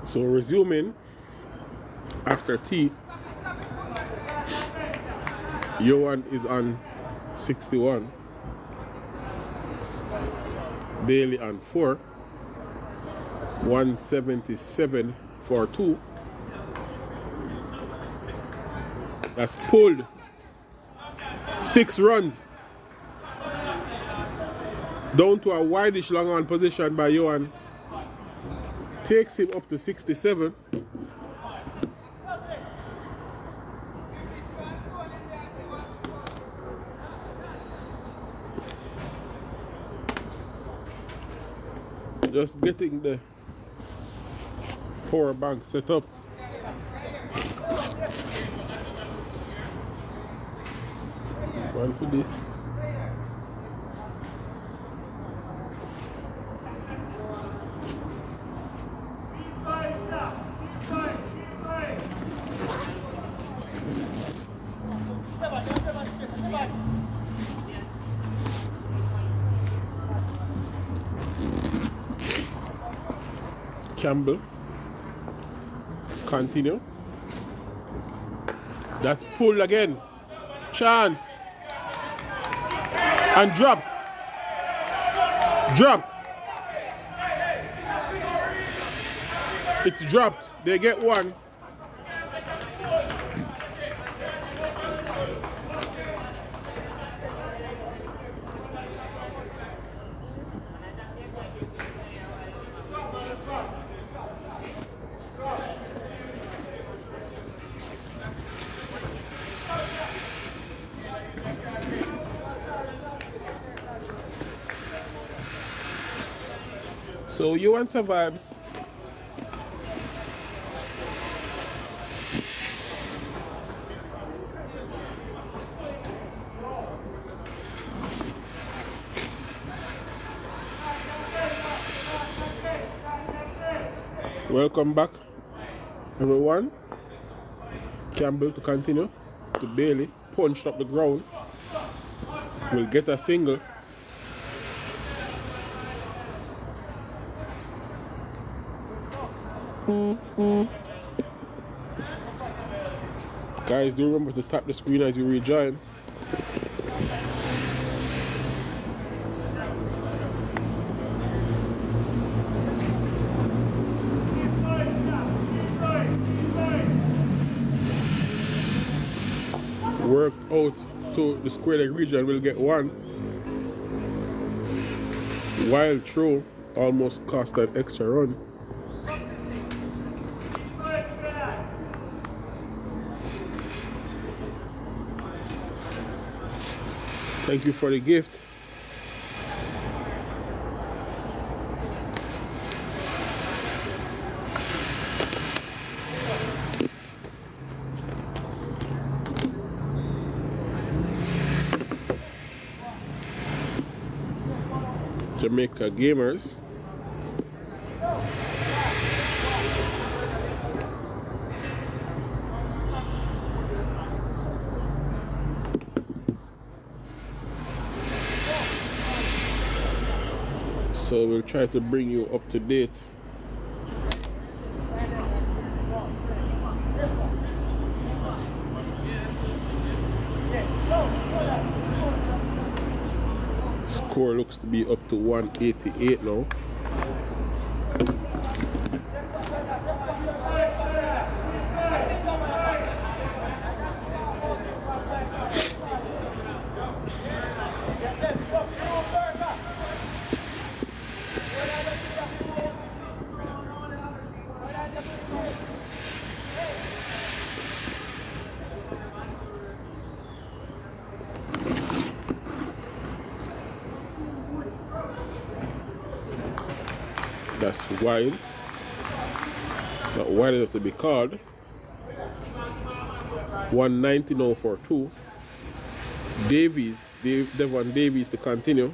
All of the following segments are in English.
So resuming after tea, Johan is on 61, Bailey on 4, 177 for 2. That's pulled 6 runs down to a wideish long on position by Johan. Takes him up to 67. Just getting the power bank set up. One for this. Campbell, continue. That's pulled again. Chance. And dropped. Dropped. It's dropped. They get one. So you want survives. Welcome back, everyone. Campbell to continue to Bailey. Punched up the ground. Will get a single. Guys, do remember to tap the screen as you rejoin. Worked out to the square leg region, will get one. Wild throw almost cost an extra run. Thank you for the gift. Jamaica Gamers. So we'll try to bring you up to date. Score looks to be up to 188 now. That's wide. Not wide enough to be called. 190 now for 2. Devon Davies to continue.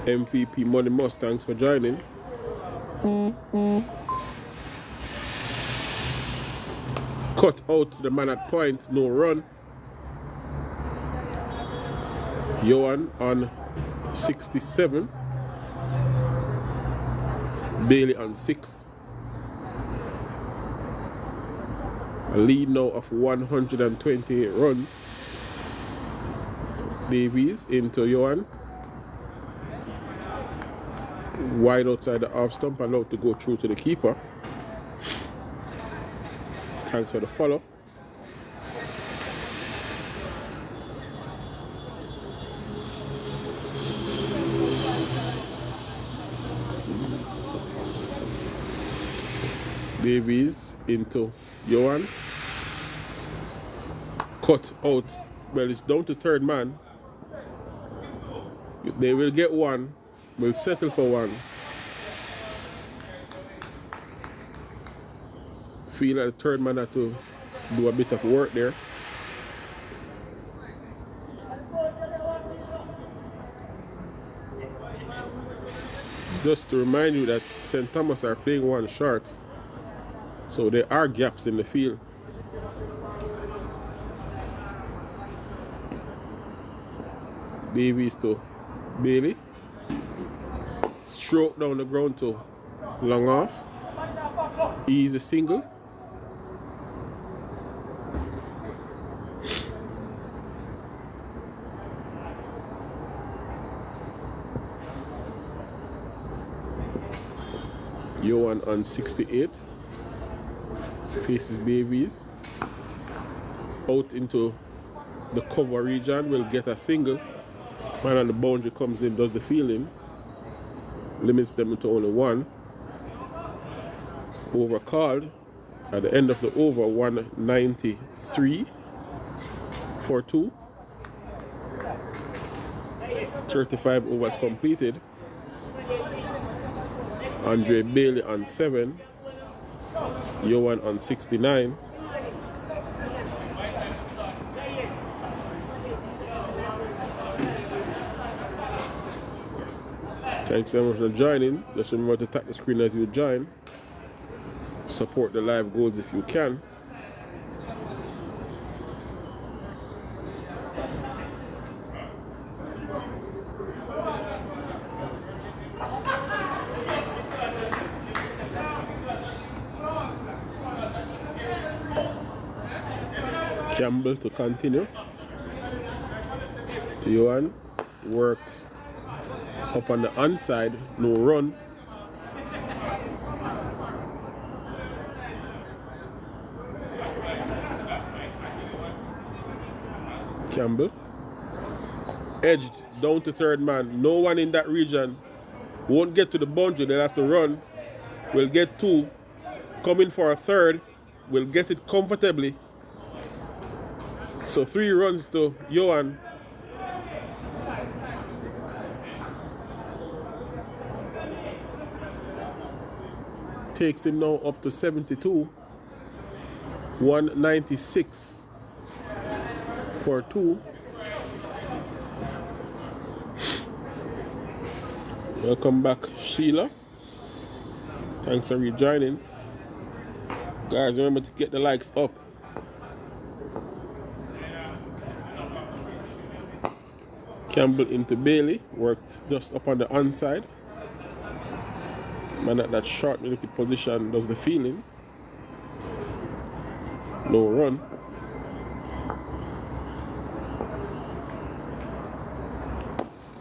MVP Money Mustangs for joining. Cut out to the man at point, no run. Johan on 67. Bailey on 6. A lead now of 128 runs. Davies into Johan. Wide outside the off stump, allowed to go through to the keeper. Thanks for the follow. Davies into Johan. Cut out. Well, it's down to third man. They will get one. We'll settle for one. Feel like the third man had to do a bit of work there. Just to remind you that St. Thomas are playing one short. So there are gaps in the field. Davies to Bailey. Stroke down the ground to long off. Easy single. Johan on 68. Faces Davies. Out into the cover region. Will get a single. Man on the boundary comes in, does the fielding. Limits them to only one. Over called. At the end of the over, 193 for 2. 35 overs completed. Andre Bailey on 7. Johan on 69. Thanks so much for joining. Just remember to tap the screen as you join. Support the live goals if you can. Campbell to continue. To Johan. Worked up on the onside, no run. Campbell. Edged down to third man. No one in that region. Won't get to the boundary, they'll have to run. We'll get 2. Coming for a third. We'll get it comfortably. So 3 runs to Johan. Takes him now up to 72. 196 for 2. Welcome back, Sheila. Thanks for rejoining. Guys, remember to get the likes up. Campbell into Bailey. Worked just up on the onside. Man at that short wicket position does the fielding. No run.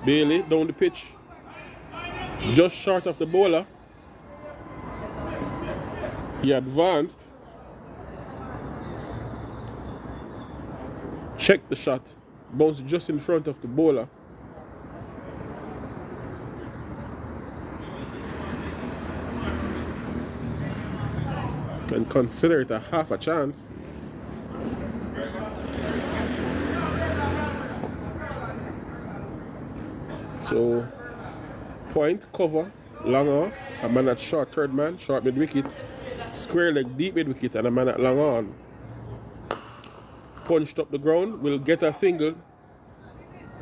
Bailey down the pitch. Just short of the bowler. He advanced. Checked the shot. Bounced just in front of the bowler. Can consider it a half a chance. So, point, cover, long off, a man at short third man, short mid wicket, square leg deep mid wicket, and a man at long on. Punched up the ground, will get a single.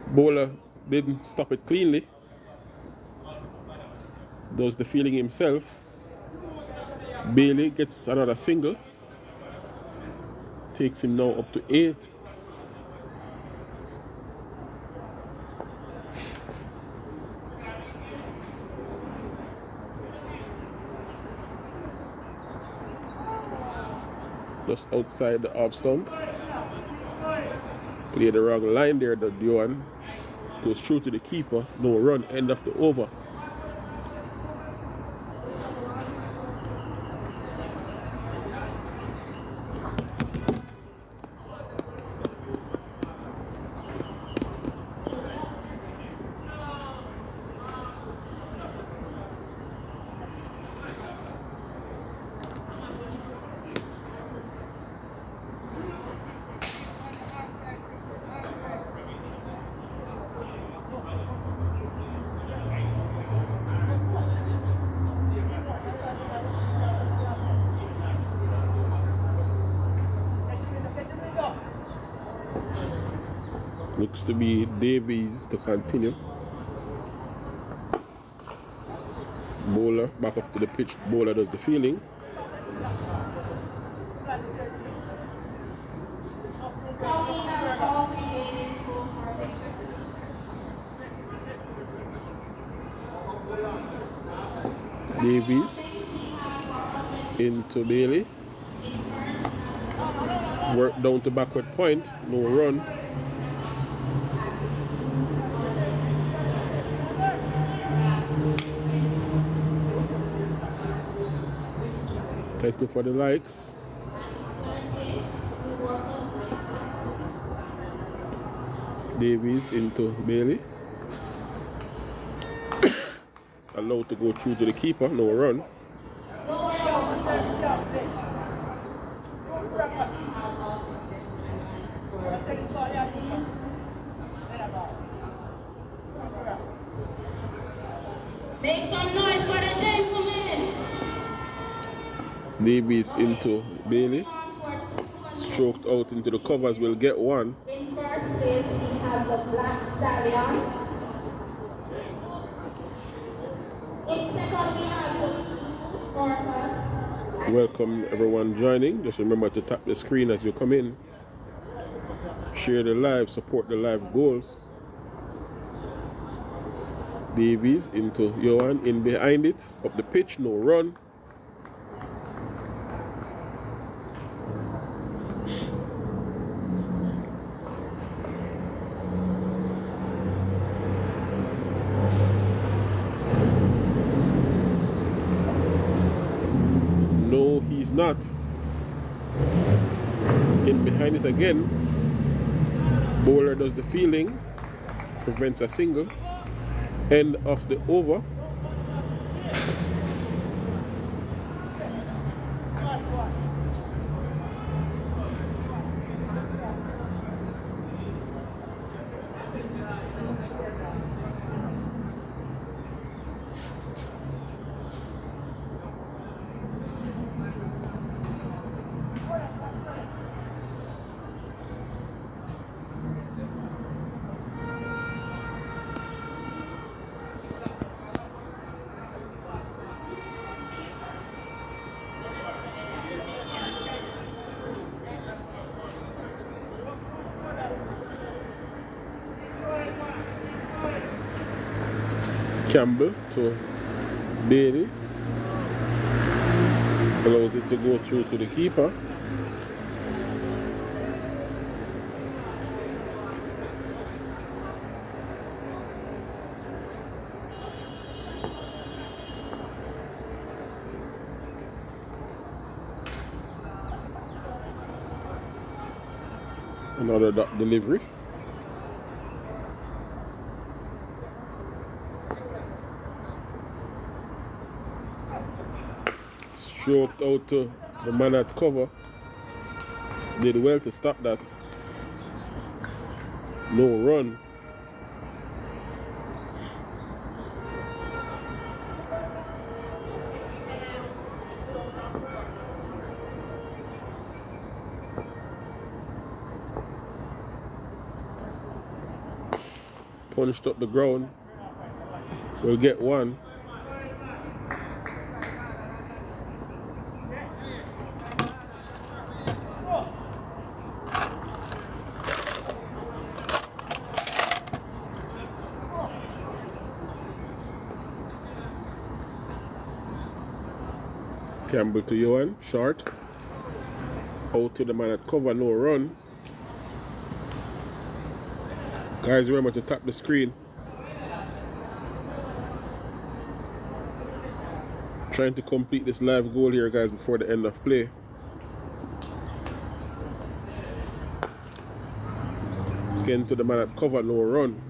Bowler didn't stop it cleanly. Does the fielding himself. Bailey gets another single. Takes him now up to 8. Just outside the off stump. Play the wrong line there, the Duan. Goes through to the keeper. No run, end of the over. Looks to be Davies to continue. Bowler back up to the pitch. Bowler does the fielding. Davies into Bailey. Work down to backward point. No run. Thank you for the likes. Davies into Bailey. Allowed to go through to the keeper, no run. Make some noise for the gentleman. Davies into Bailey. Stroked out into the covers, will get one. In first place, we have the Black Stallions. In second, we have the Orcas. Welcome everyone joining. Just remember to tap the screen as you come in. Share the live, support the live goals. Davies into Johan, in behind it, up the pitch, no run. No, he's not. In behind it again. Bowler does the fielding, prevents a single. End of the over. Campbell to Bailey. Allows it to go through to the keeper. Another dot delivery. Stroked out to the man at cover. Did well to stop that. No run. Punched up the ground. We'll get one. Campbell to Johan, short. Out to the man at cover, no run. Guys, remember to tap the screen. Trying to complete this live goal here, guys, before the end of play. Again to the man at cover, no run.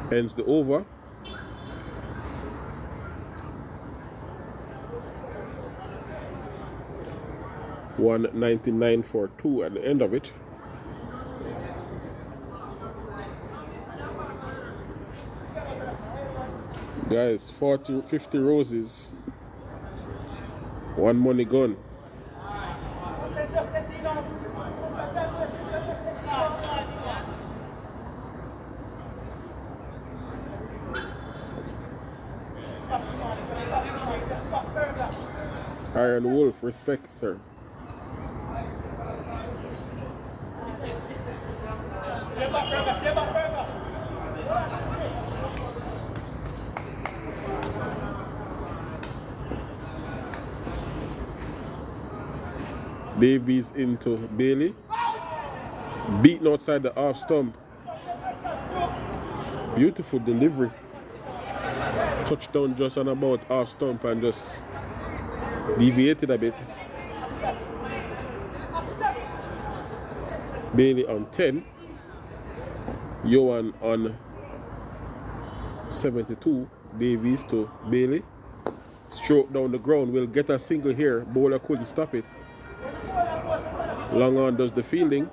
Ends the over. $1.99 for 2 at the end of it. Guys, 50 roses. One money gone. Iron Wolf, respect, sir. Davies into Bailey. Beaten outside the half stump. Beautiful delivery. Touchdown just on about half stump and just deviated a bit. Bailey on 10. Johan on 72. Davies to Bailey. Stroke down the ground. Will get a single here. Bowler couldn't stop it. Long on does the fielding.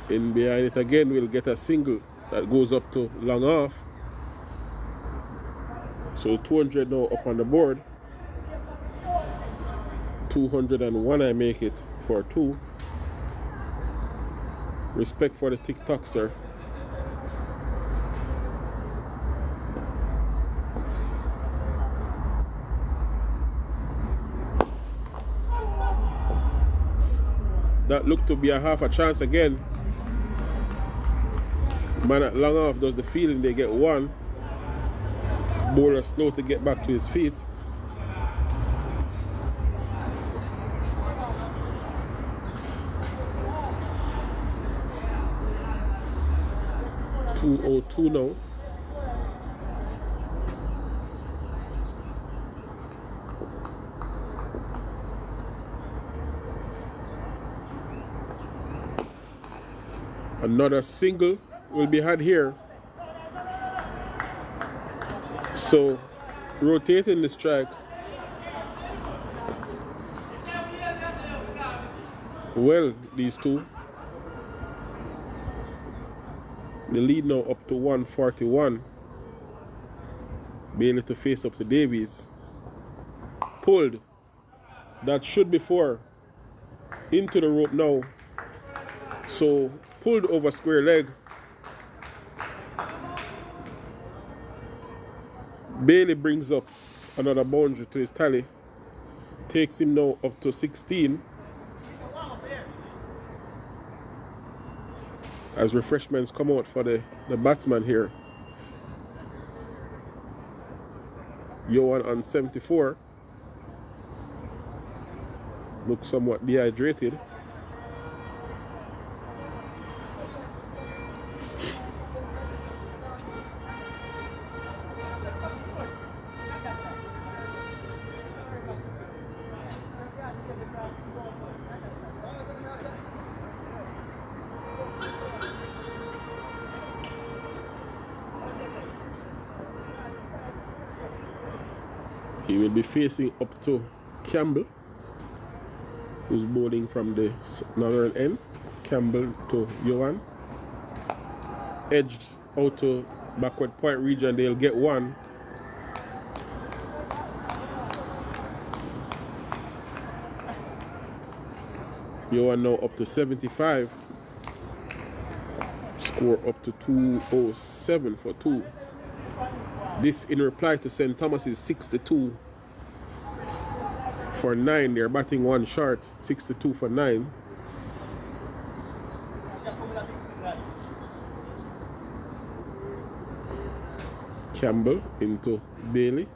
In behind it again, we'll get a single that goes up to long off. So 200 now up on the board. 201 I make it for 2. Respect for the TikTok, sir. That looked to be a half a chance again. Man at long off does the fielding, they get 1. Bowler slow to get back to his feet. $202 now. Another single will be had here. So rotating the strike. Well, these two. The lead now up to 141. Bailey to face up to Davies. Pulled. That should be 4. Into the rope now. So pulled over square leg. Bailey brings up another boundary to his tally. Takes him now up to 16. As refreshments come out for the batsman here. Johan on 74. Looks somewhat dehydrated. He will be facing up to Campbell, who's bowling from the northern end. Campbell to Johan. Edged out to backward point region, they'll get one. Johan now up to 75. Score up to 207 for 2. This in reply to St. Thomas is 62 for 9. They're batting one short. 62 for 9. Campbell into Bailey.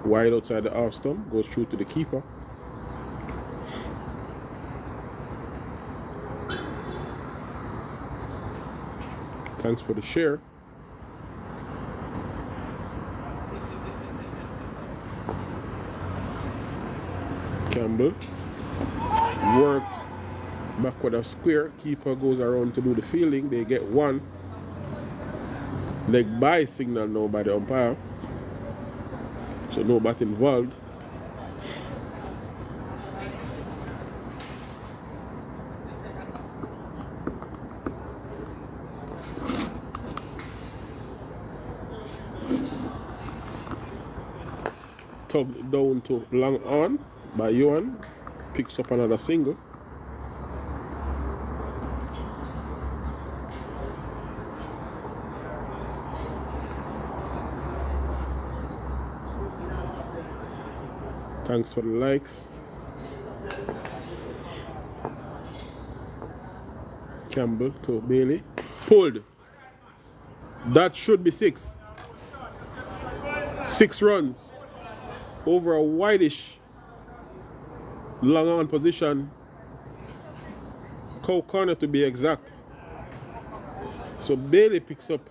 Wide outside the half stump. Goes through to the keeper. Thanks for the share. Campbell worked backward of square. Keeper goes around to do the fielding. They get one. Leg by signal now by the umpire. So no bat involved. Tugged down to long on by Johan. Picks up another single. Thanks for the likes. Campbell to Bailey. Pulled. That should be 6. 6 runs. Over a wideish long on position. Cow corner to be exact. So Bailey picks up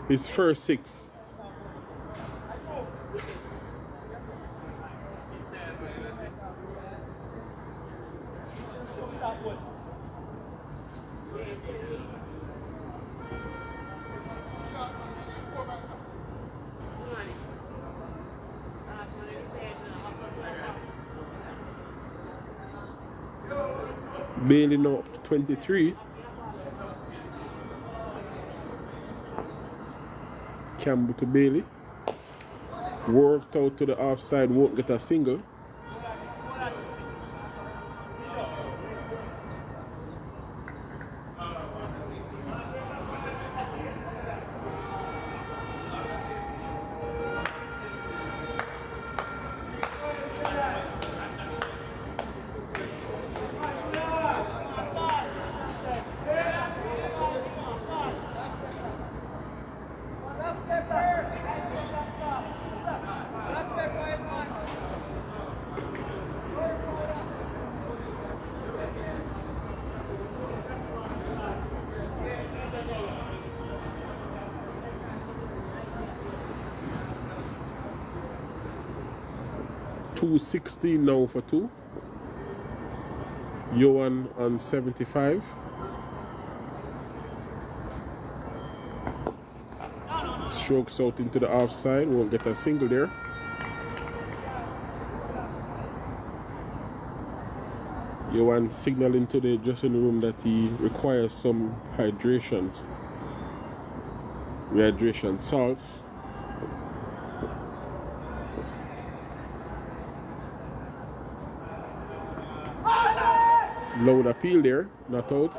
his first 6. Bailey now up to 23. Campbell to Bailey. Worked out to the offside, won't get a single. $2.16 now for 2. Johan on 75. Strokes out into the offside, won't get a single there. Johan signaling to the dressing room that he requires some hydration salts. Loud appeal there, not out.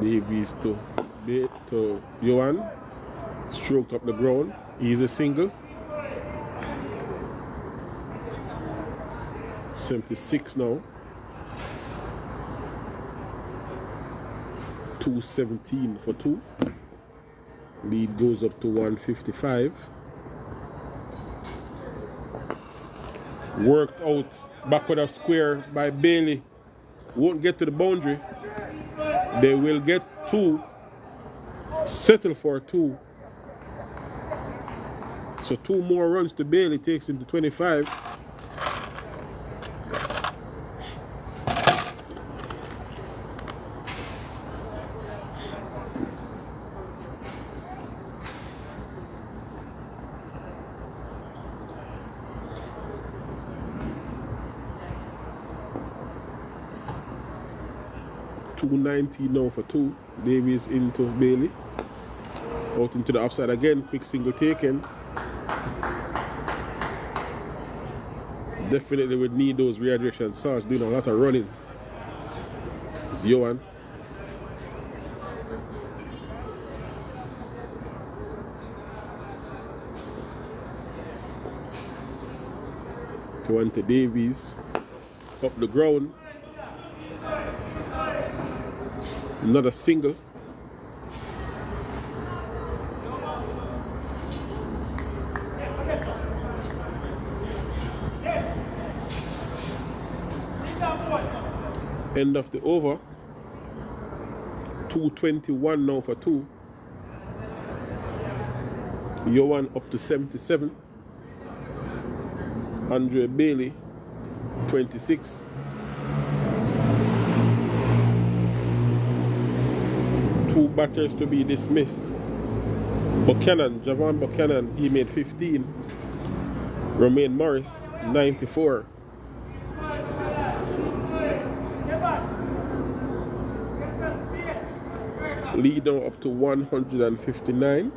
Davies to Johan. Stroked up the ground. Easy single. 76 now. 217 for 2. Lead goes up to 155. Worked out backward of square by Bailey. Won't get to the boundary. They will get 2. Settle for 2. So 2 more runs to Bailey takes him to 25. $2.90 now for 2. Davies into Bailey. Out into the upside again. Quick single taken. Definitely would need those rehydration. Sarge doing a lot of running. It's Johan. Going to Davies. Up the ground. Another single. End of the over. 221 now for 2. Johan up to 77. Andre Bailey 26. Two batters to be dismissed. Javon Buchanan, he made 15. Romain Morris 94. Lead now up to 159.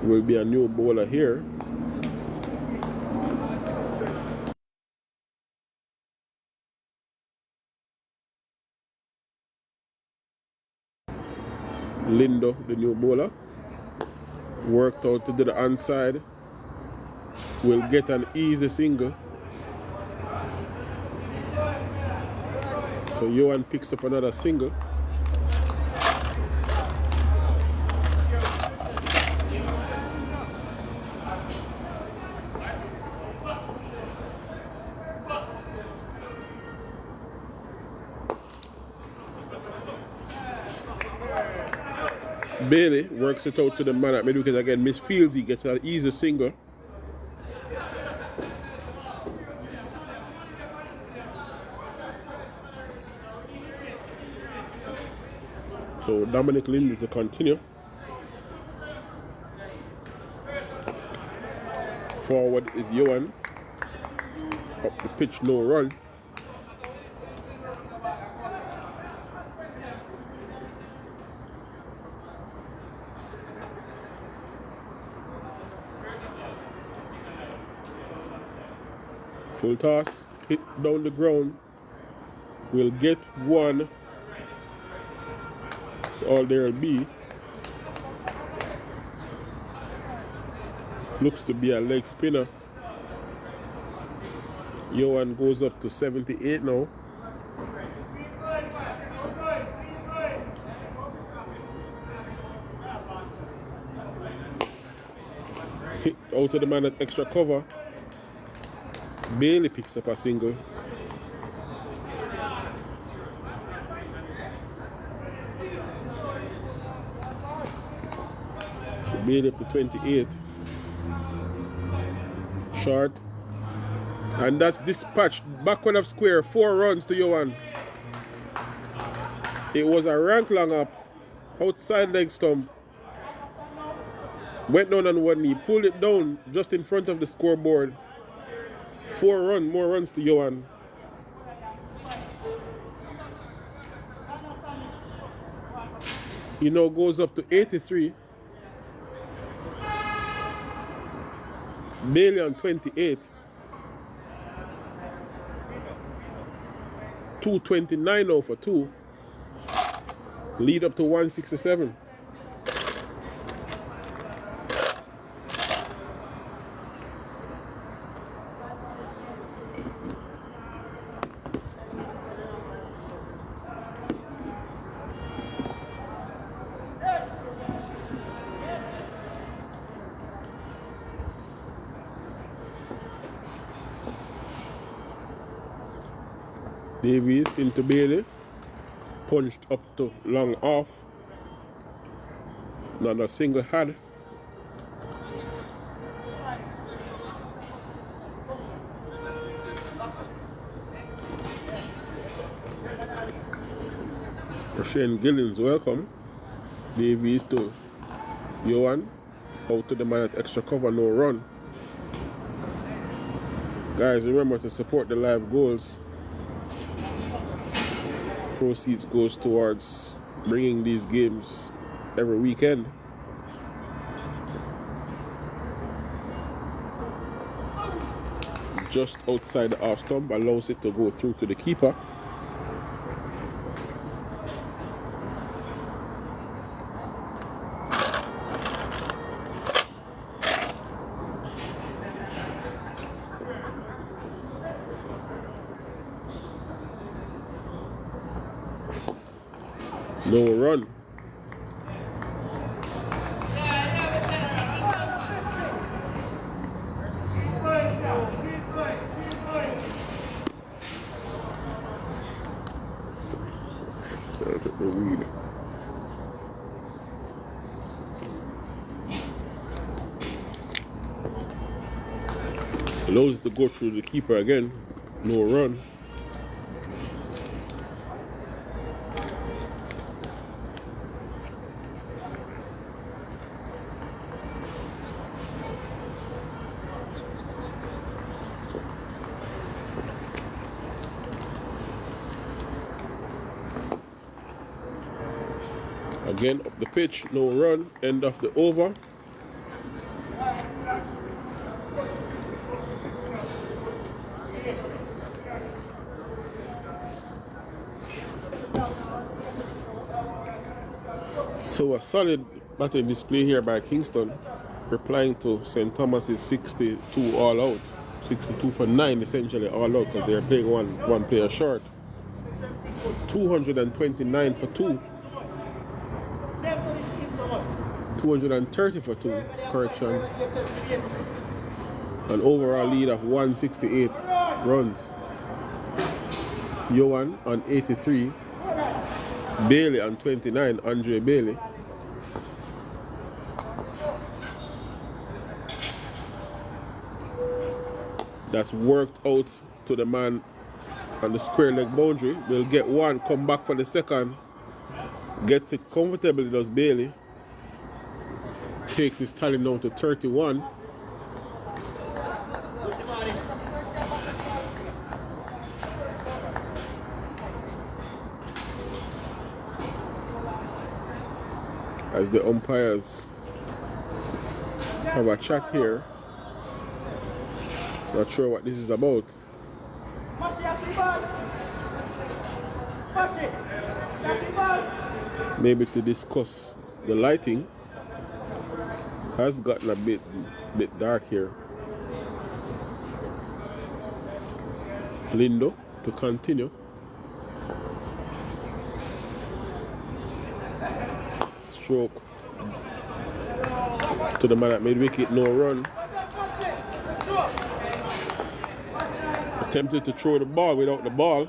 Will be a new bowler here. Lindo, the new bowler, worked out to the onside. Will get an easy single. So Johan picks up another single. Bailey works it out to the man at middle because again misfields, he gets an easy single. So Dominic Lind to continue. Forward is Johan. Up the pitch, no run. Full toss, hit down the ground. We'll get one. That's all there'll be. Looks to be a leg spinner. Johan goes up to 78 now. Hit out of the man at extra cover. Bailey picks up a single. So Bailey up to 28. Short. And that's dispatched. Back one of square. 4 runs to Johan. It was a rank long up. Outside leg stump. Went down on one knee. Pulled it down just in front of the scoreboard. 4 more runs to Johan. He now goes up to 83. Bailey on 28. 229 now for 2. Lead up to 167. Davies into Bailey. Punched up to long off. Not a single had. Shane Gillins, welcome. Davies to Johan. Out to the man at extra cover, no run. Guys, remember to support the live goals. Proceeds goes towards bringing these games every weekend. Just outside the half stump, allows it to go through to the keeper. No run. Allows it to go through the keeper again. No run. Again up the pitch, no run, end of the over. So a solid batting display here by Kingston, replying to St. Thomas's 62 all out. 62 for 9 essentially all out because they're playing one player short. 229 for 2. 230 for 2, correction. An overall lead of 168 runs. Johan on 83. Bailey on 29, Andre Bailey. That's worked out to the man on the square leg boundary. Will get one, come back for the second. Gets it comfortably, does Bailey. Takes his tally down to 31. As the umpires have a chat here. Not sure what this is about. Maybe to discuss the lighting. Has gotten a bit dark here. Lindo to continue. Stroke to the man that made wicket, no run. Attempted to throw the ball without the ball.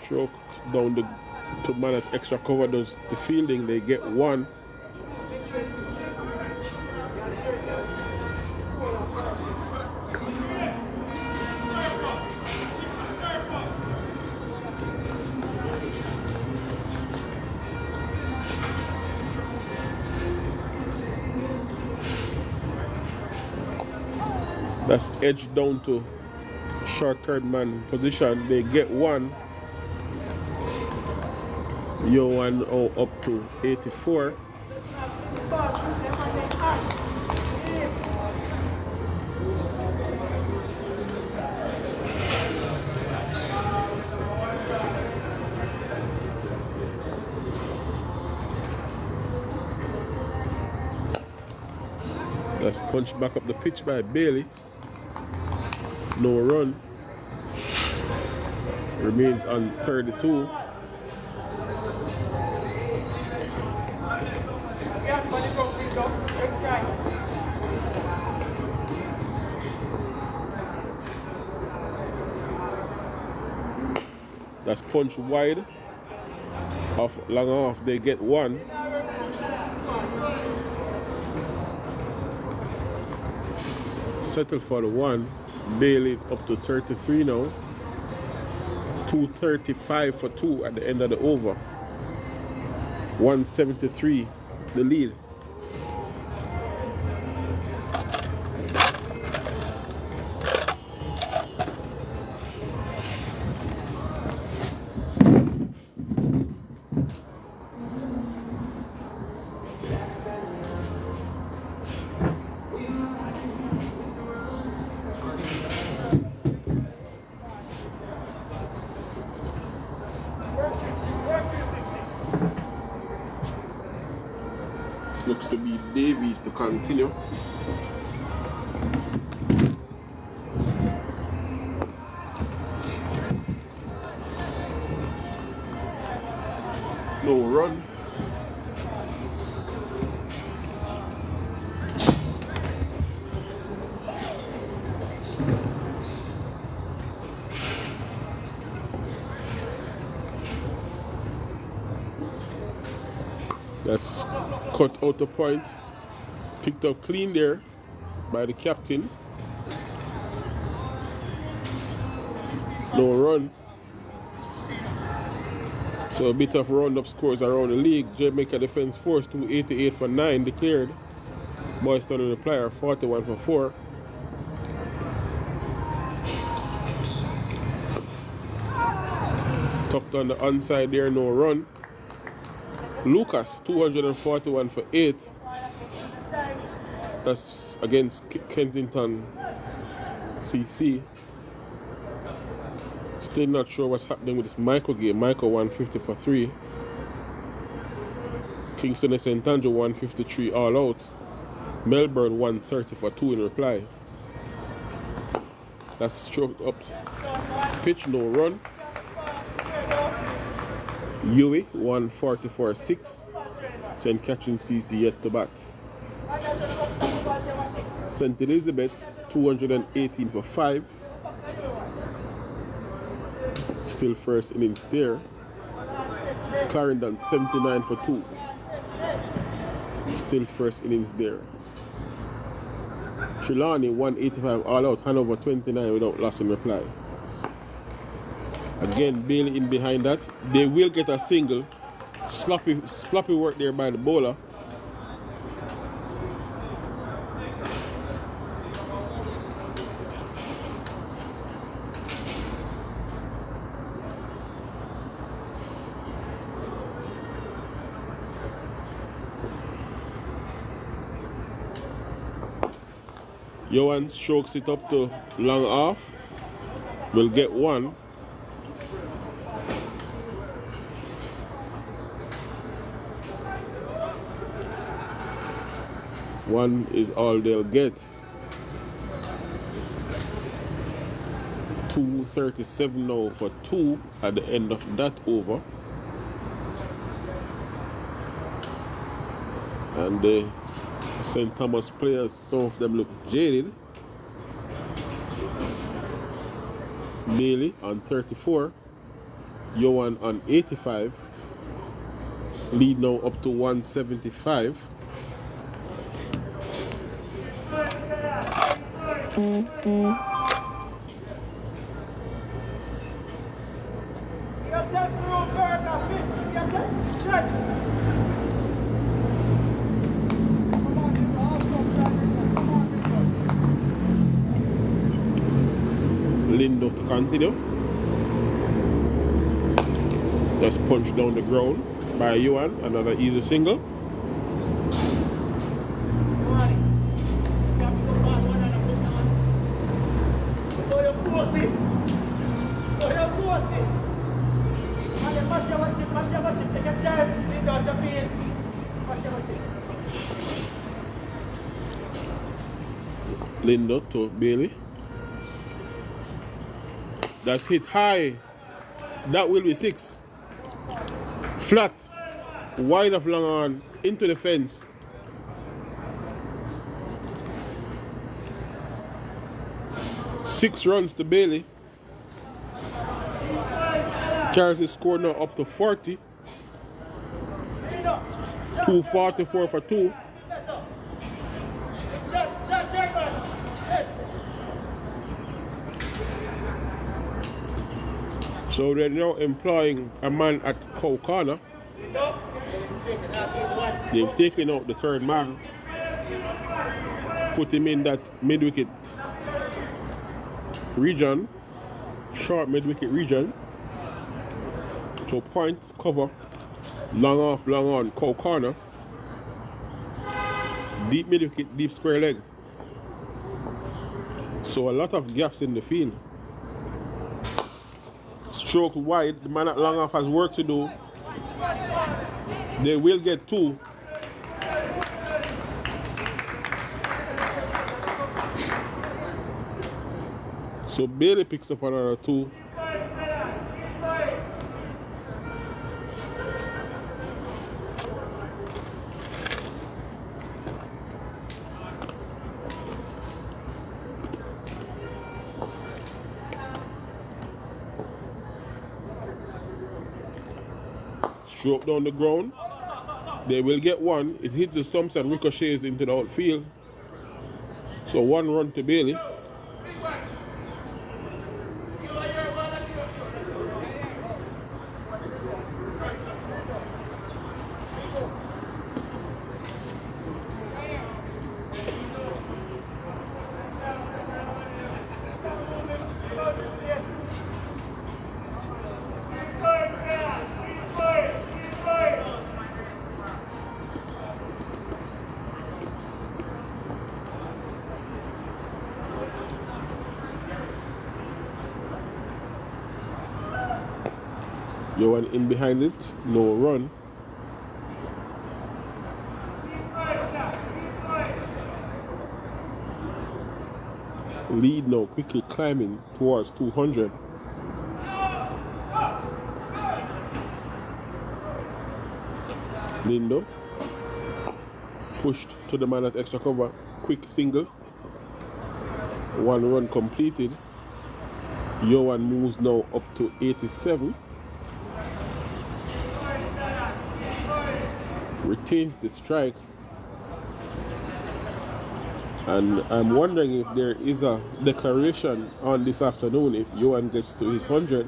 Stroked down to man at extra cover does the fielding, they get one. That's edged down to short third man position. They get one. Johan up to 84. That's punched back up the pitch by Bailey. No run. remains on 32. That's punch wide. Off long off, they get one. Settle for the one. Bailey up to 33 now. 235 for two at the end of the over. 173 the lead. Looks to be Davies to continue. No run. That's cut out the point. Picked up clean there by the captain. No run. So a bit of round-up scores around the league. Jamaica Defence Force 288 for 9 declared. Boyston and the Player 41 for 4. Tucked on the onside there, no run. Lucas 241 for 8. That's against Kensington CC. Still not sure what's happening with this Michael game. Michael 150 for 3. Kingston and St. Andrew 153 all out. Melbourne 130 for 2 in reply. That's stroked up pitch, no run. Huey 140 for 6. St. Catherine CC yet to bat. St. Elizabeth 218 for 5. Still first innings there. Clarendon 79 for 2. Still first innings there. Trelawney 185 all out. Hanover 29 without loss in reply. Again, Bailey in behind that. They will get a single. Sloppy work there by the bowler. Johan strokes it up to long off. Will get one. One is all they'll get. 237 now for 2 at the end of that over. And the St. Thomas players, some of them look jaded. Bailey on 34. Johan on 85. Lead now up to 175. Lindo to continue. Just punch down the ground by Johan. Another easy single. Lindo to Bailey. That's hit high. That will be 6. Flat. Wide of long on. Into the fence. Six runs to Bailey. Carries his score now up to 40. 244 for 2. So they're now employing a man at Cow Corner. They've taken out the third man, put him in that mid-wicket region, short mid-wicket region. So point, cover, long off, long on, Cow Corner. Deep mid-wicket, deep square leg. So a lot of gaps in the field. Stroke wide, the man at long off has work to do. They will get 2. So Bailey picks up another 2. Stroke down the ground. They will get 1. It hits the stumps and ricochets into the outfield. So 1 run to Bailey. Johan in behind it, no run. Lead now quickly climbing towards 200. Lindo pushed to the man at extra cover, quick single. 1 run completed. Johan moves now up to 87. Retains the strike, and I'm wondering if there is a declaration on this afternoon if Johan gets to his 100.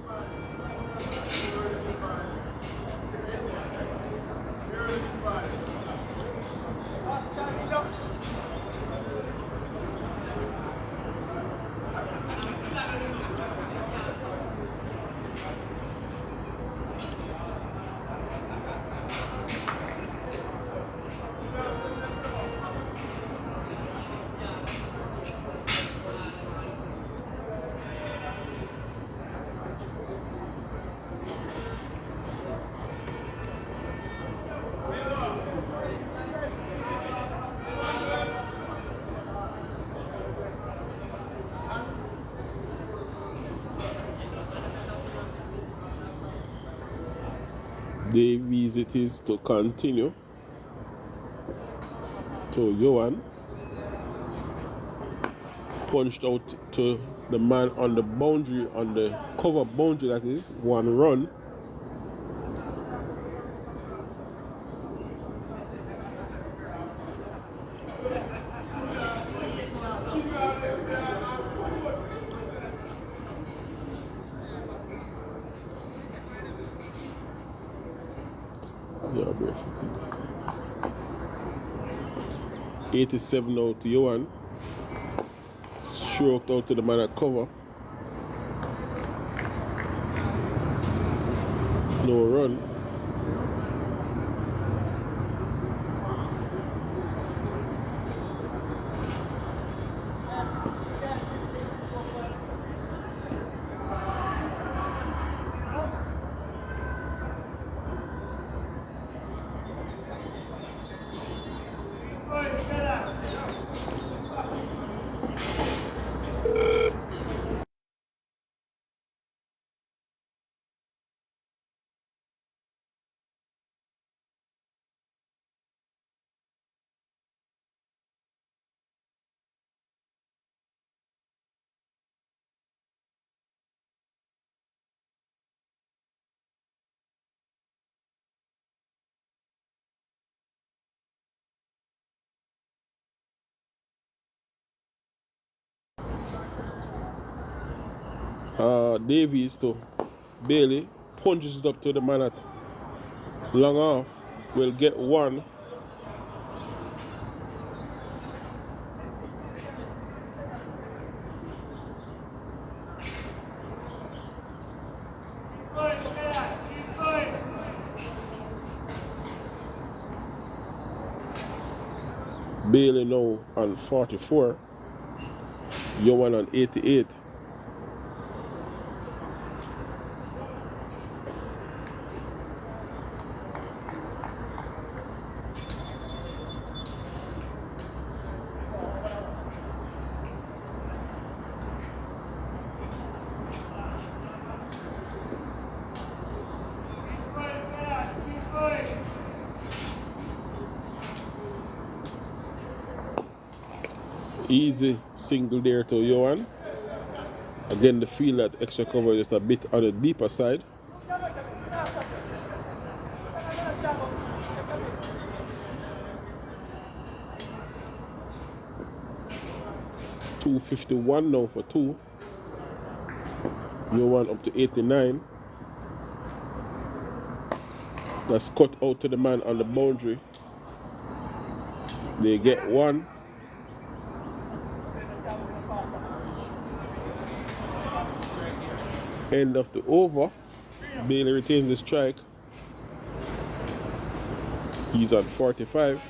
Davies it is to continue to Johan. Punched out to the man on the boundary, on the cover boundary, that is. 1 run. Yeah, 87 out to Johan. Stroked out to the man at cover. No run. Davies to Bailey, punches it up to the man at long off, will get one. Bailey now on 44, Yohan on 88. Easy single there to Yohan. Again, the feel that extra cover is a bit on the deeper side. $251 now for two. Yohan up to 89. That's cut out to the man on the boundary. They get one. End of the over. Bailey retains the strike. He's on 45.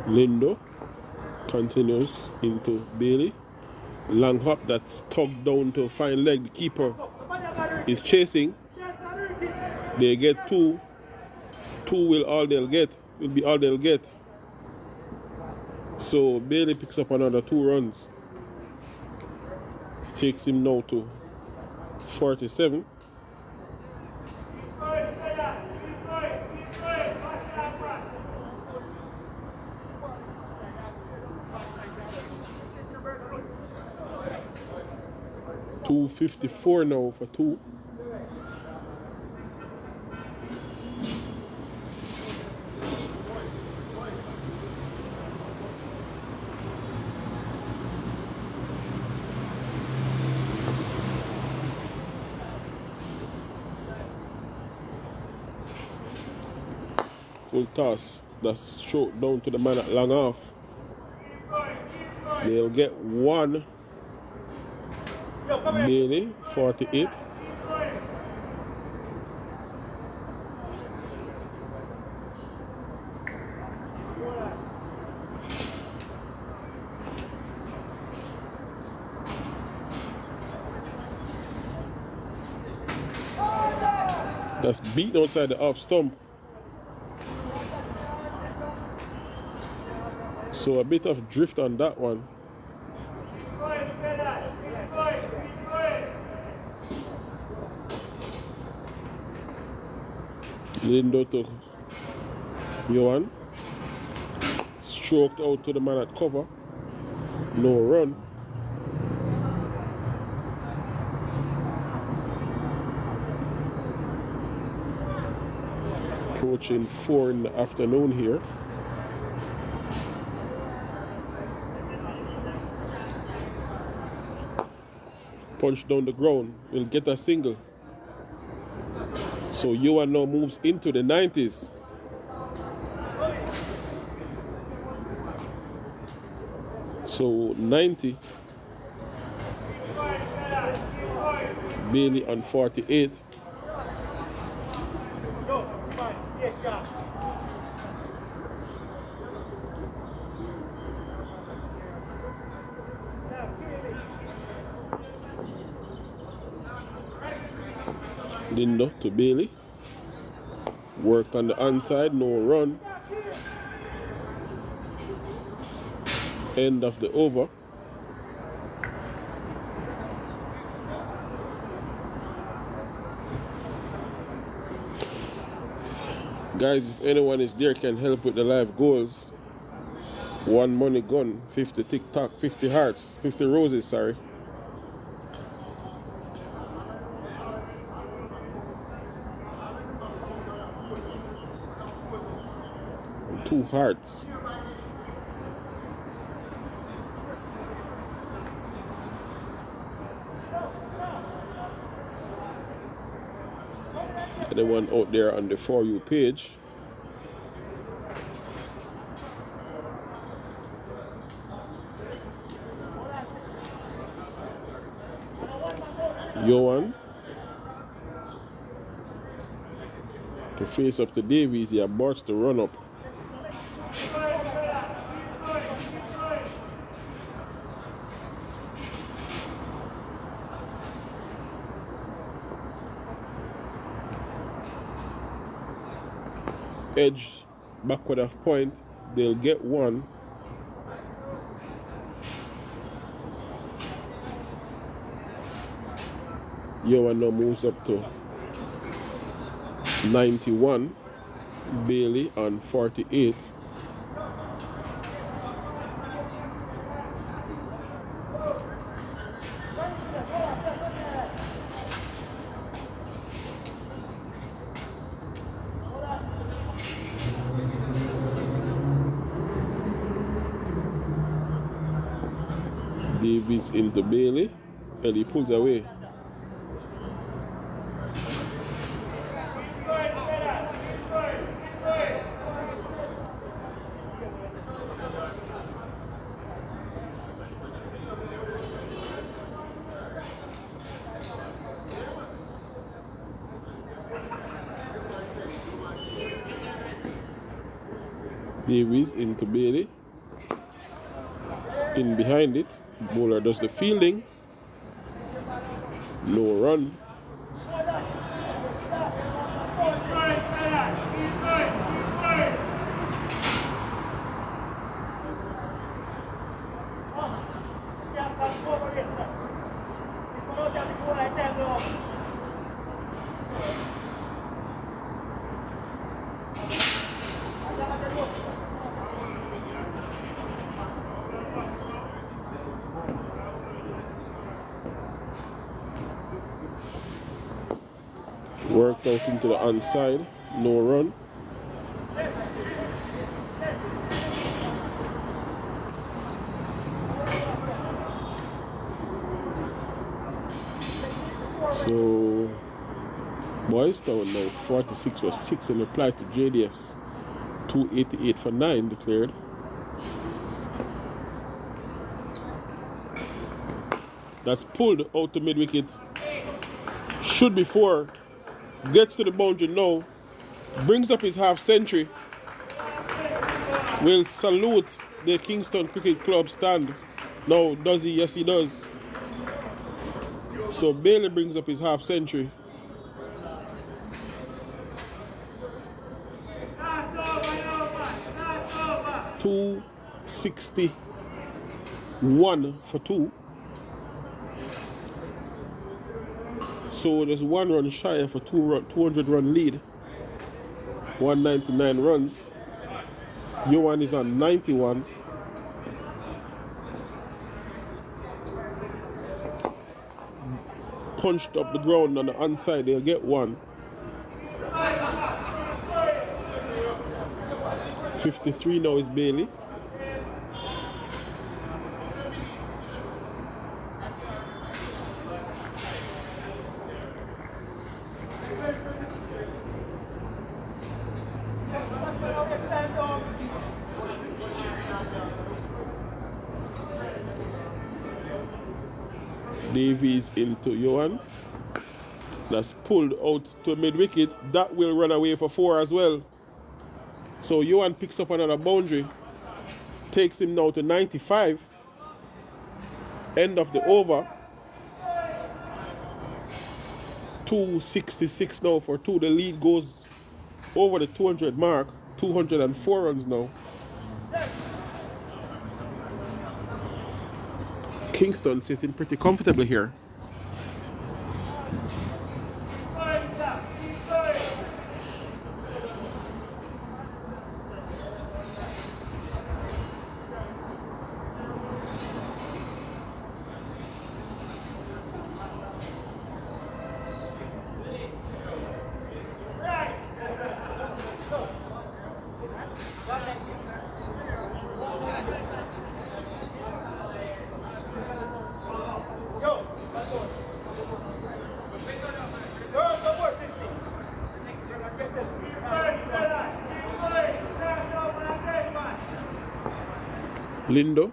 Lindo continues into Bailey. Long hop that's tugged down to fine leg. The keeper is chasing. They get two. Two will be all they'll get. So Bailey picks up another 2 runs. Takes him now to 47. $254 now for two. Full toss. That's short down to the man at long off. They'll get one. Bailey, 48. That's beaten outside the off stump. So a bit of drift on that one. Lindo to Yohan. Stroked out to the man at cover. No run. Approaching 4 in the afternoon here. Punch down the ground. Will get a single. So Yohan now moves into the 90s. So 90. Bailey on 48. Lindo to Bailey. Worked on the onside, no run. End of the over. Guys, if anyone is there can help with the live goals. One money gun, 50 TikTok, 50 hearts, 50 roses, sorry. And 2 hearts. Anyone out there on the For You page, Johan to face up to Davies. He aborts the run up. Edge backward of point, they'll get one. Johan now moves up to 91. Bailey on 48. Davies into Bailey, and he pulls away. Davies into Bailey. In behind it, bowler does the fielding. No run. Worked out into the onside, no run. So Boys Town now 46 for 6 in reply to JDF's 288 for 9 declared. That's pulled out to mid wicket. Should be 4. Gets to the boundary now. Brings up his half century. Will salute the Kingston Cricket Club stand. No, does he? Yes, he does. So Bailey brings up his half century. $261 for 2. So there's 1 run shy of a 200 run lead. 199 runs. Johan is on 91. Punched up the ground on the onside, they'll get 1. 53 now is Bailey. Davies into Johan. That's pulled out to mid wicket. That will run away for 4 as well. So Johan picks up another boundary. Takes him now to 95. End of the over. 266 now for two. The lead goes over the 200 mark. 204 runs now. Kingston sitting pretty comfortably here. Lindo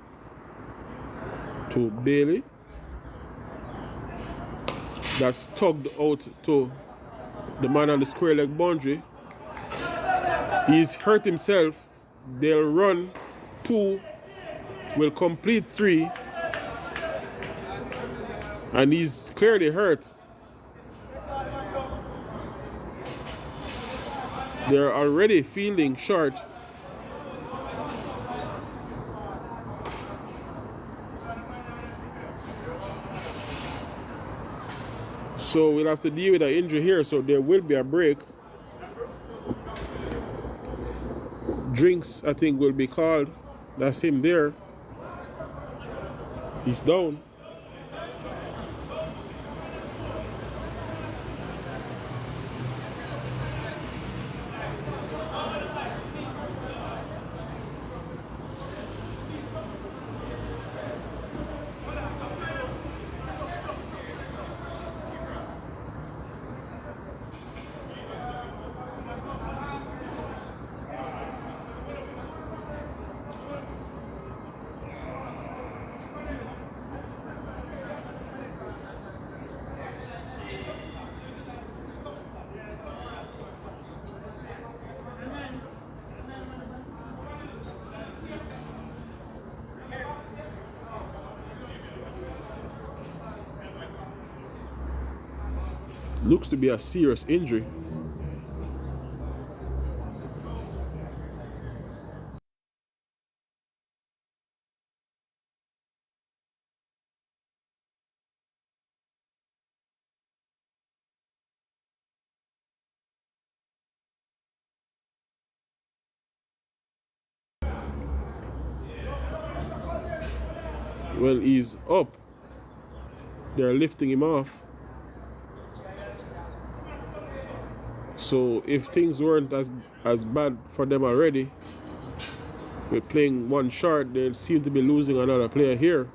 to Bailey. That's tugged out to the man on the square leg boundary. He's hurt himself. They'll run 2, will complete 3, and he's clearly hurt. They're already fielding short. So we'll have to deal with an injury here, so there will be a break. Drinks, I think, will be called. That's him there. He's down. Looks to be a serious injury. Well, he's up. They're lifting him off. So if things weren't as bad for them already, with playing one short, they seem to be losing another player here.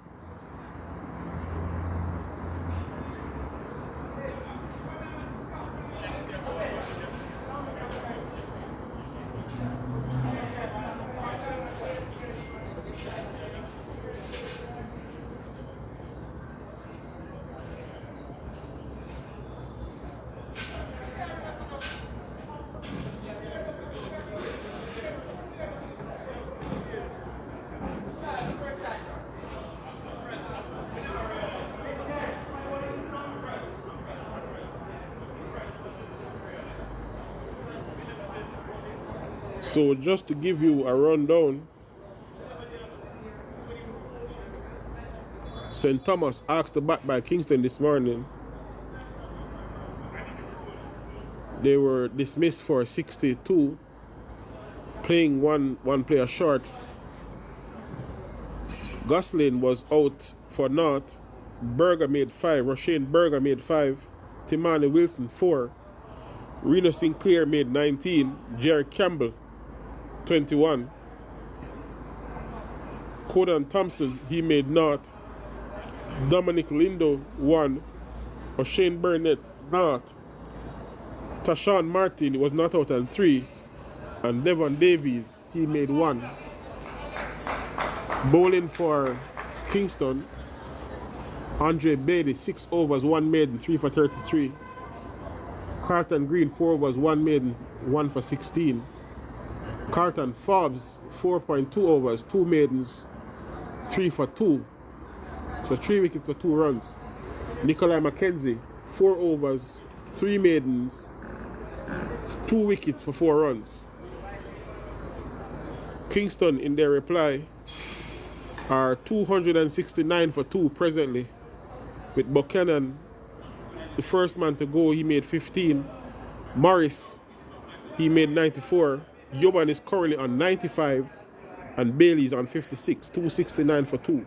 So just to give you a rundown, St. Thomas asked to bat by Kingston this morning. They were dismissed for 62, playing one player short. Gosling was out for naught. Berger made 5. Roshane Berger made 5. Timani Wilson 4. Reno Sinclair made 19. Jerry Campbell 21. Codan Thompson, he made naught. Dominic Lindo 1. O'Shane Burnett naught. Tashawn Martin was not out on 3. And Devon Davies, he made 1. Bowling for Kingston, Andre Bailey 6 overs, 1 maiden, 3 for 33. Carlton Green 4 overs, 1 maiden, 1 for 16. Carlton Forbes 4.2 overs, 2 maidens, 3 for 2. So 3 wickets for 2 runs. Nikolai McKenzie 4 overs, 3 maidens, 2 wickets for 4 runs. Kingston, in their reply, are 269 for 2 presently. With Buchanan, the first man to go, he made 15. Morris, he made 94. Yoban is currently on 95. And Bailey's on 56. 269 for 2.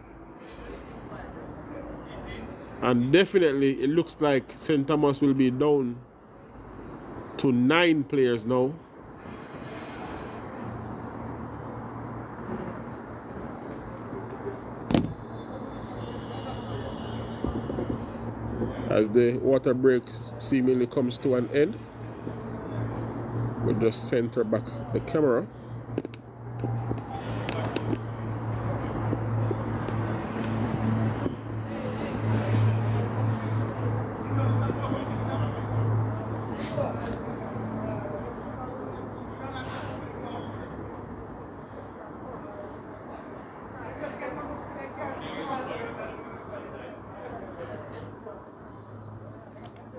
And definitely, it looks like St. Thomas will be down to 9 players now. As the water break seemingly comes to an end, we'll just center back the camera.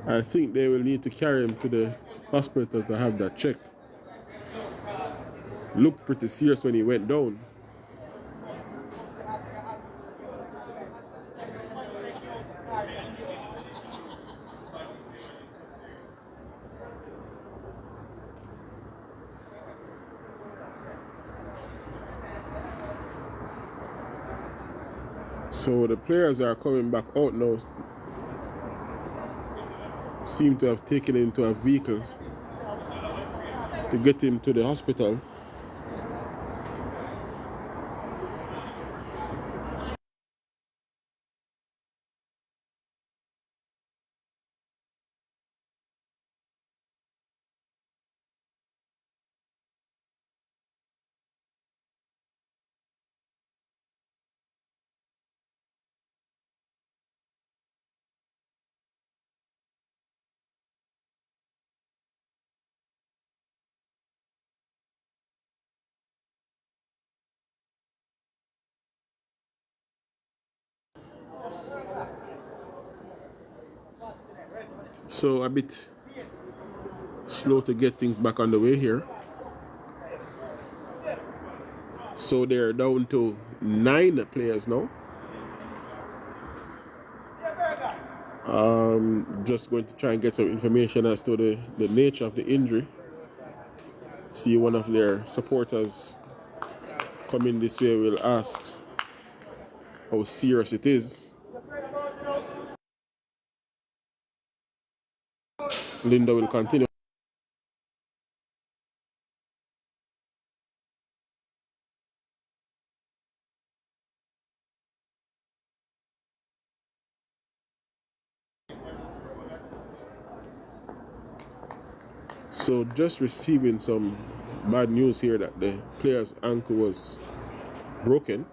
I think they will need to carry him to the hospital to have that checked. Looked pretty serious when he went down. So the players are coming back out now. Seem to have taken him to a vehicle to get him to the hospital. So a bit slow to get things back on the way here. So they're down to 9 players now. Just going to try and get some information as to the nature of the injury. See one of their supporters coming this way will ask how serious it is. Linda will continue. So just receiving some bad news here that the player's ankle was broken.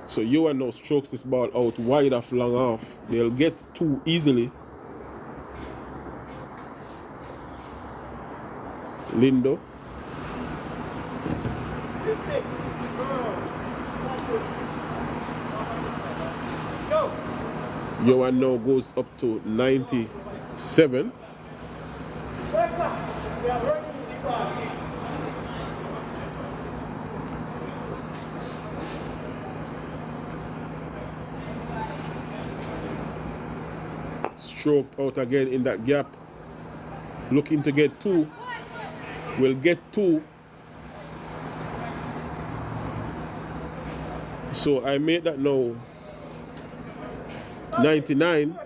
So Yohan now strokes this ball out wide off long off. They'll get 2 easily. Lindo. Yohan now goes up to 97. Stroked out again in that gap. Looking to get 2. Will get 2. So I made that now 99.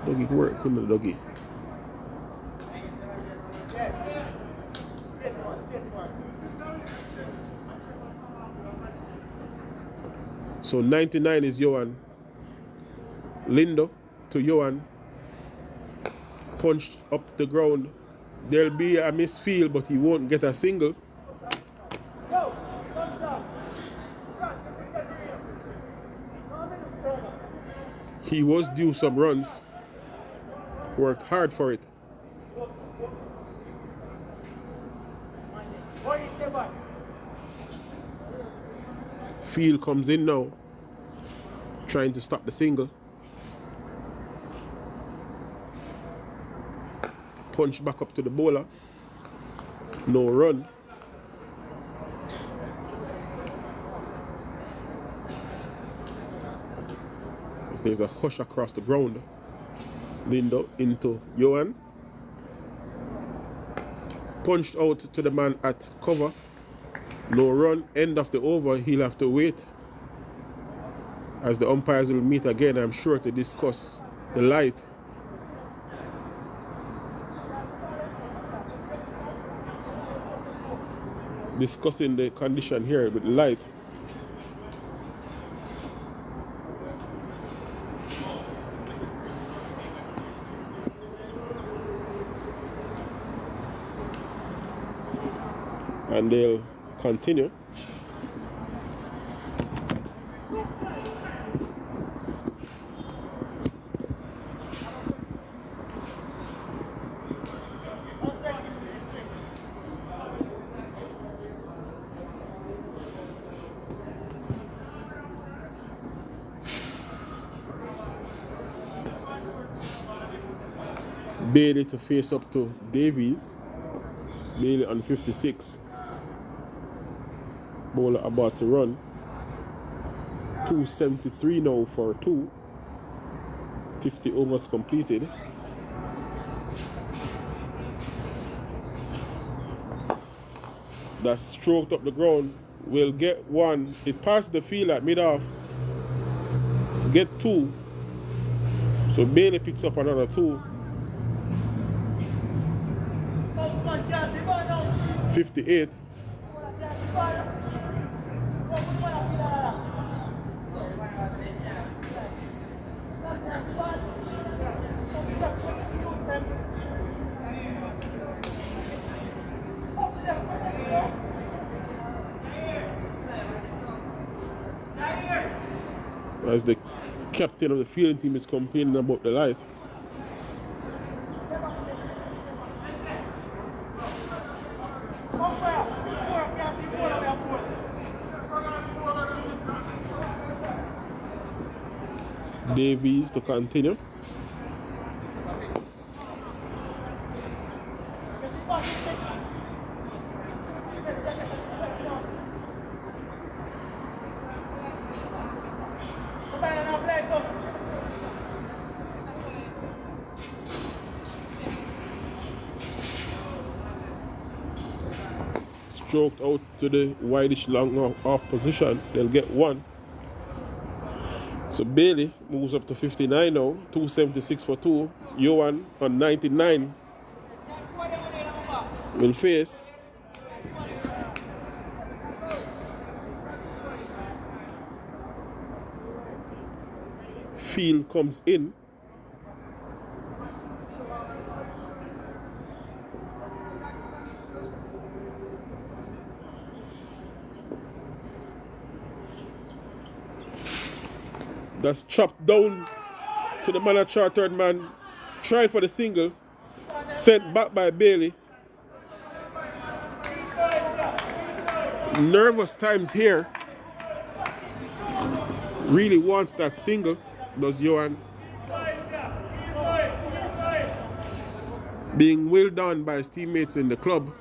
Doggy, work, come on, doggy. So 99 is Yohan. Lindo to Yohan. Punched up the ground. There'll be a misfield, but he won't get a single. He was due some runs. Worked hard for it. Field comes in now, trying to stop the single. punch back up to the bowler. No run. There's a hush across the ground. Lindo into Johan. Punched out to the man at cover. No run. End of the over. He'll have to wait. As the umpires will meet again, I'm sure, to discuss the light. Discussing the condition here with the light. And they'll continue. Bailey to face up to Davies. Bailey on 56. Bowler about to run. 273 now for 2. 50 overs completed. That stroked up the ground. Will get 1. It passed the field at mid-off. Get 2. So Bailey picks up another 2. 58. As the captain of the fielding team is complaining about the light. Davies to continue. Stroked out to the wideish long off position. They'll get 1. So Bailey moves up to 59 now. 276 for 2. Johan on 99 will face. Field comes in. That's chopped down to the man at short. Third man tried for the single. Sent back by Bailey. Nervous times here. Really wants that single. Does Johan. Being well done by his teammates in the club.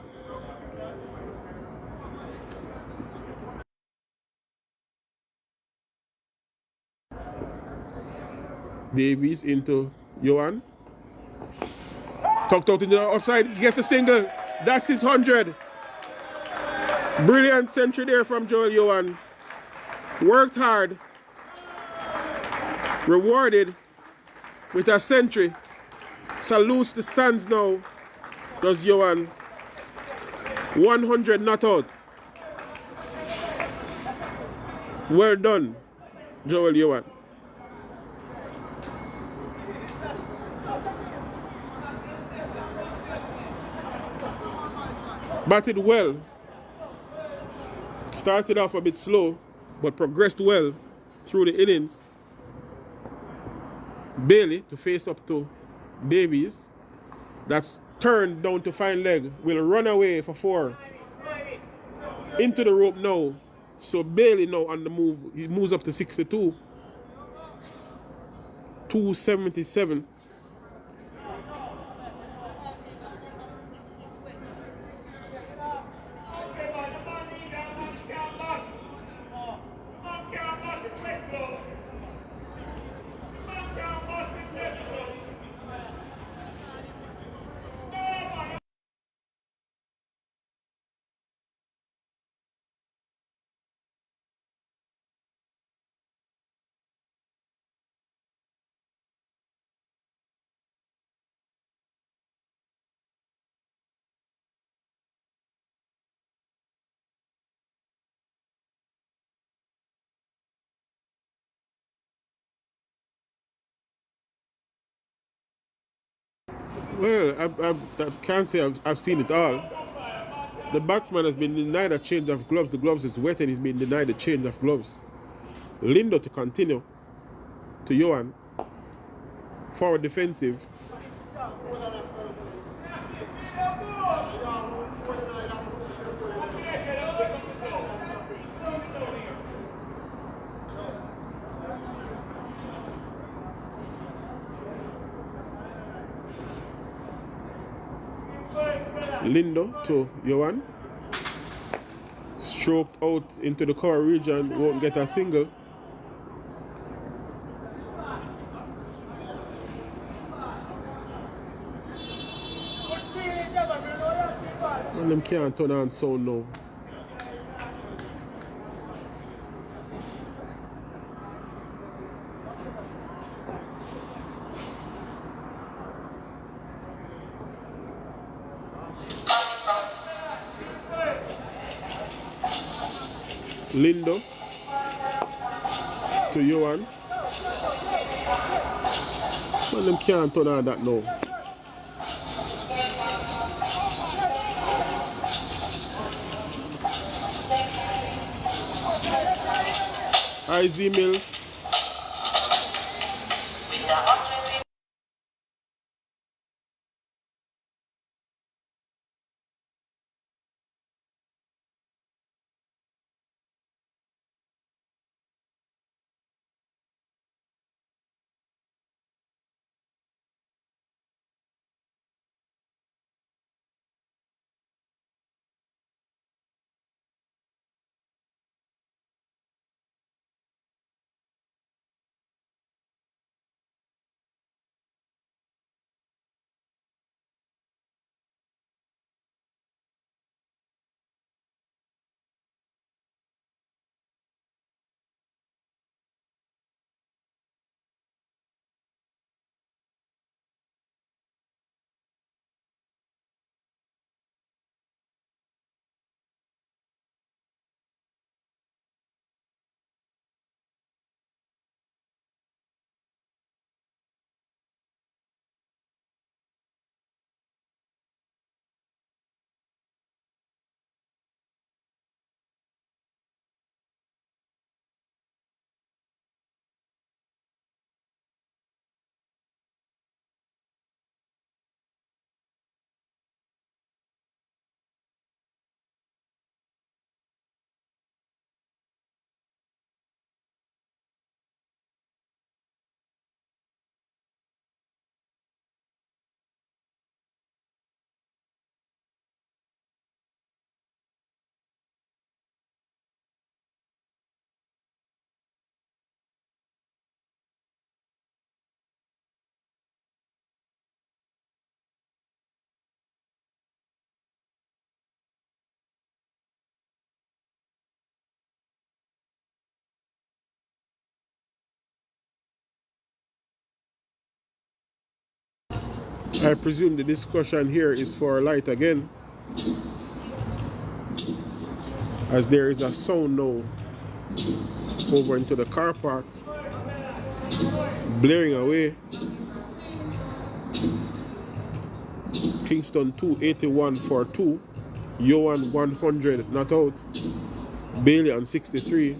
Davies into Johan. Tucked out into the outside. He gets a single. That's his 100. Brilliant century there from Joel Johan. Worked hard. Rewarded with a century. Salutes the stands now. Does Johan. 100 not out. Well done, Joel Johan. Batted well. Started off a bit slow, but progressed well through the innings. Bailey to face up to Davies. That's turned down to fine leg. Will run away for 4. Into the rope now. So Bailey now on the move. He moves up to 62. 277. Well, I can't say I've seen it all. The batsman has been denied a change of gloves. The gloves is wet and he's been denied a change of gloves. Lindo to continue to Johan. Forward defensive. Lindo to Johan. Stroked out into the cover region, won't get a single. And them can't turn on sound now. Lindo to Johan. And them can't turn on that now. IZ Mill. I presume the discussion here is for light again, as there is a sound now over into the car park, blaring away. Kingston 281 for 2, Johan 100 not out, Bailey on 63.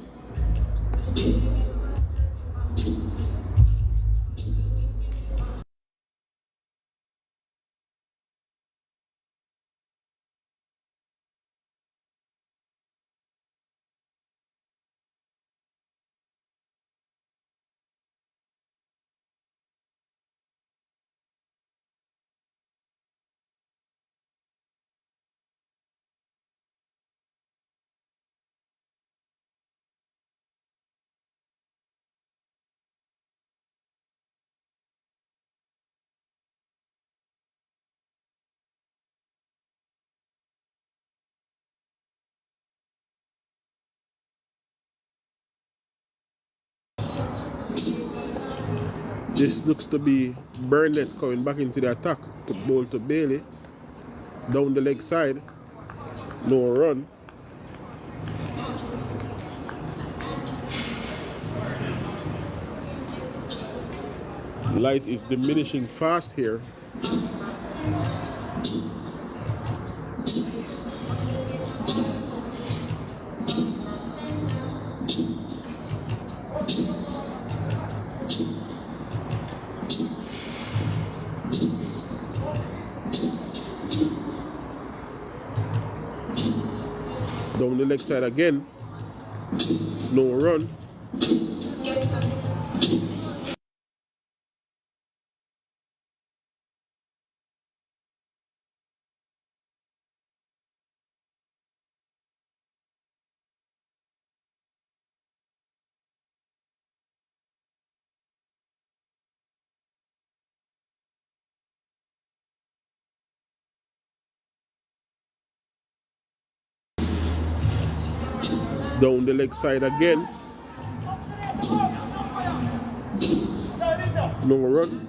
This looks to be Burnett coming back into the attack to bowl to Bailey. Down the leg side. No run. Light is diminishing fast here. Down the leg side again. No run. Down the leg side again. No run.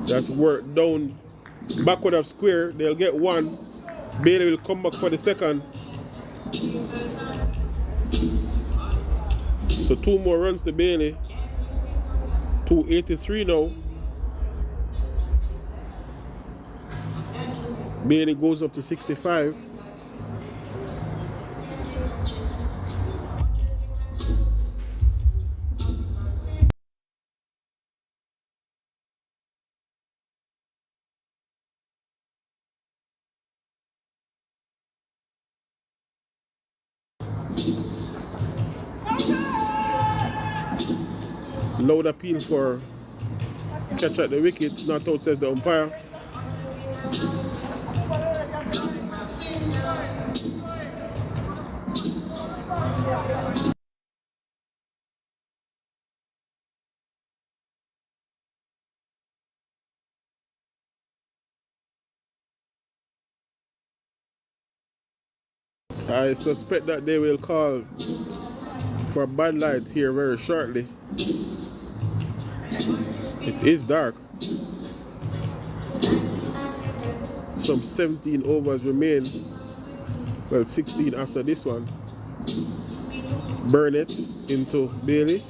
That's work down backward of square. They'll get one. Bailey will come back for the second. So 2 more runs to Bailey. 283 now. Bailey goes up to 65. Loud appeal for catch at the wicket. Not out, says the umpire. I suspect that they will call for bad light here very shortly. It is dark. Some 17 overs remain. Well, 16 after this one. Burnett into Bailey.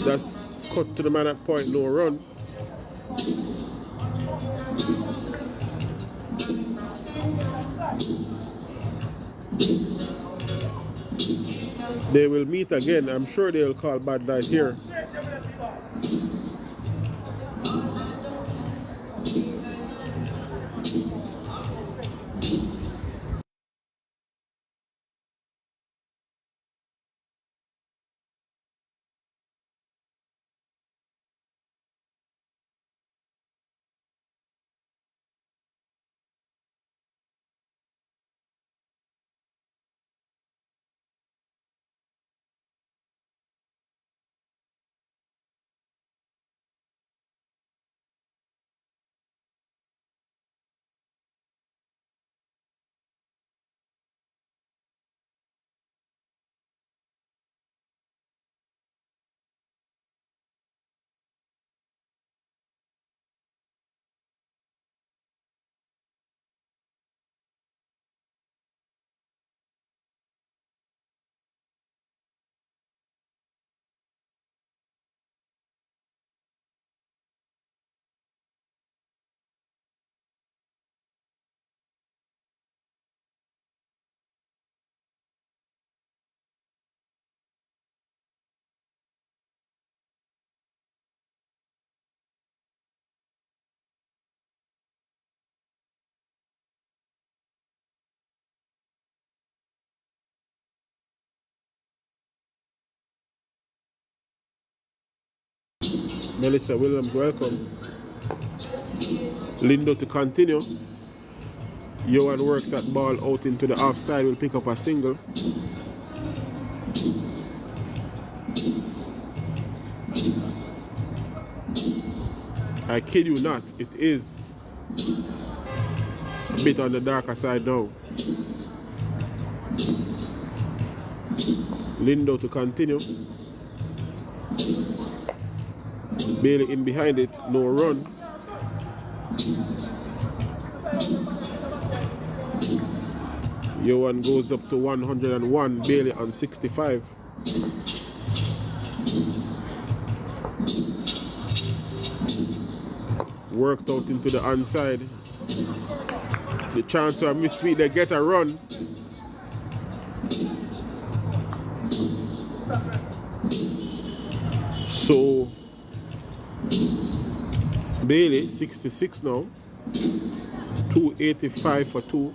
That's cut to the man at point, no run. They will meet again. I'm sure they will call bad light here. Melissa Williams, welcome. Lindo to continue. Johan works that ball out into the offside, will pick up a single. I kid you not, it is bit on the darker side now. Lindo to continue. Bailey in behind it, no run. Johan goes up to 101, Bailey on 65. Worked out into the onside. The chance of misfeed, they get a run. So Bailey 66 now, 285 for 2.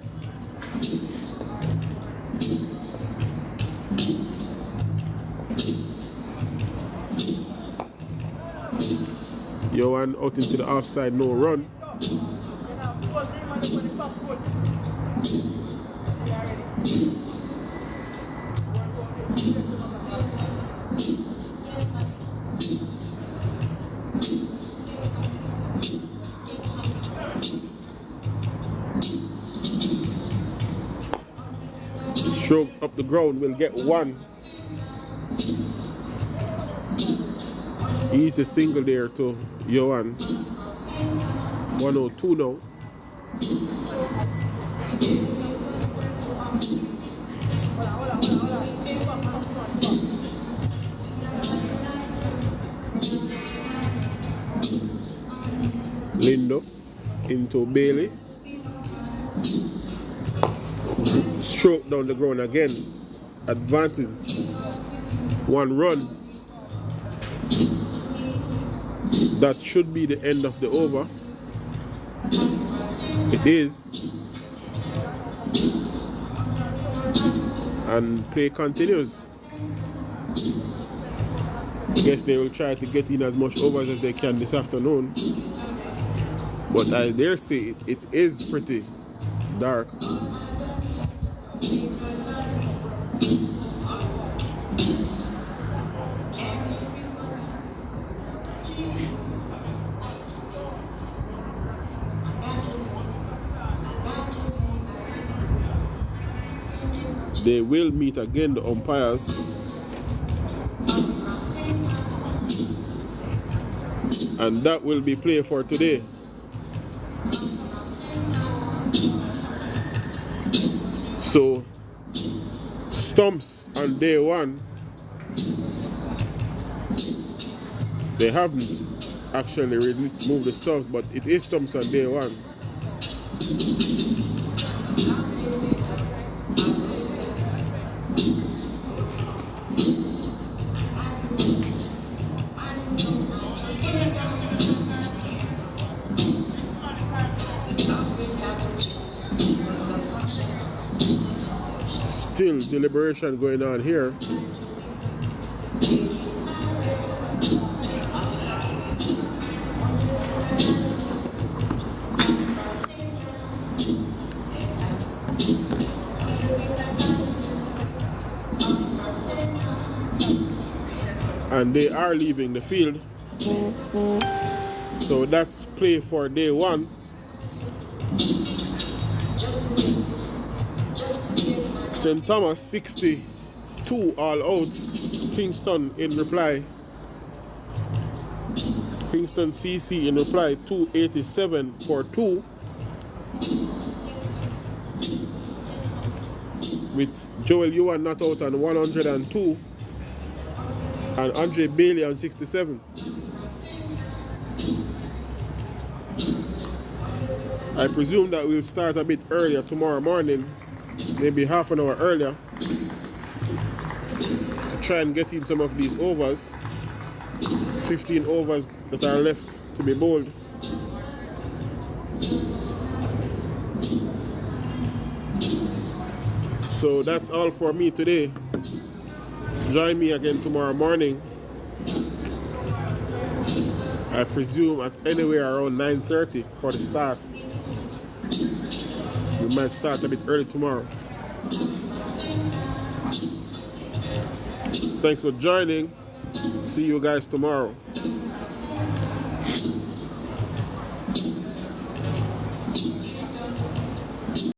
Johan out into the offside, no run. Stroke up the ground, will get 1. Easy single there to Johan. 102 now. Lindo into Bailey. Stroke down the ground again. Advances. 1 run. That should be the end of the over. It is. And play continues. I guess they will try to get in as much overs as they can this afternoon. But I dare say it is pretty dark. They will meet again, the umpires. And that will be play for today. So, stumps on day 1. They haven't actually removed the stumps, but it is stumps on day 1. Still deliberation going on here. And they are leaving the field. So that's play for day 1. St. Thomas 62 all out. Kingston in reply. Kingston CC in reply 287 for 2. With Joel Ewan not out on 102. And Andre Bailey on 67. I presume that we'll start a bit earlier tomorrow morning. Maybe half an hour earlier, to try and get in some of these overs. 15 overs that are left to be bowled. So that's all for me today. Join me again tomorrow morning. I presume at anywhere around 9:30 for the start. We might start a bit early tomorrow. Thanks for joining. See you guys tomorrow.